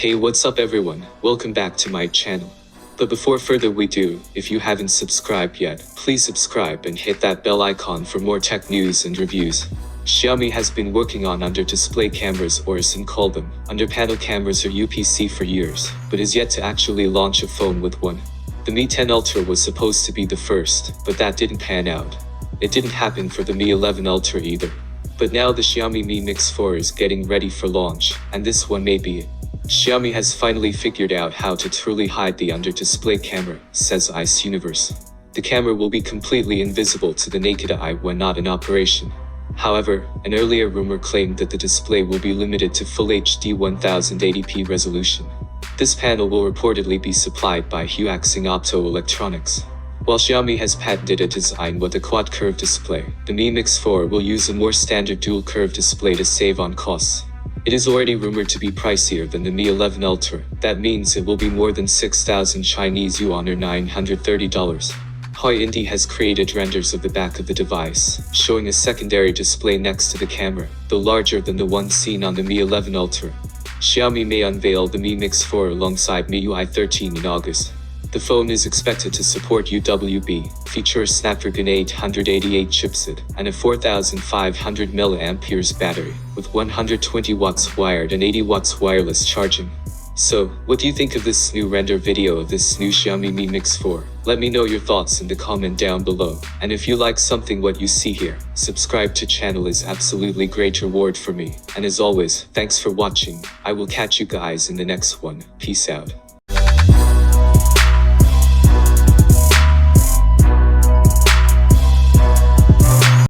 Hey, what's up everyone, welcome back to my channel. But before further ado, if you haven't subscribed yet, please subscribe and hit that bell icon for more tech news and reviews. Xiaomi has been working on under-display cameras, or as some call them, under-panel cameras or UPC for years, but is yet to actually launch a phone with one. The Mi 10 Ultra was supposed to be the first, but that didn't pan out. It didn't happen for the Mi 11 Ultra either. But now the Xiaomi Mi Mix 4 is getting ready for launch, and this one may be it. Xiaomi has finally figured out how to truly hide the under-display camera, says Ice Universe. The camera will be completely invisible to the naked eye when not in operation. However, an earlier rumor claimed that the display will be limited to Full HD 1080p resolution. This panel will reportedly be supplied by Huaxing Optoelectronics. While Xiaomi has patented a design with a quad-curve display, the Mi Mix 4 will use a more standard dual-curve display to save on costs. It is already rumored to be pricier than the Mi 11 Ultra. That means it will be more than 6,000 Chinese yuan or $930. Hoi Indie has created renders of the back of the device, showing a secondary display next to the camera, though larger than the one seen on the Mi 11 Ultra. Xiaomi may unveil the Mi Mix 4 alongside MIUI 13 in August. The phone is expected to support UWB, feature a Snapdragon 888 chipset, and a 4500 mAh battery, with 120 watts wired and 80 watts wireless charging. So, what do you think of this new render video of this new Xiaomi Mi Mix 4? Let me know your thoughts in the comment down below. And if you like something what you see here, subscribe to channel is absolutely great reward for me. And as always, thanks for watching. I will catch you guys in the next one. Peace out.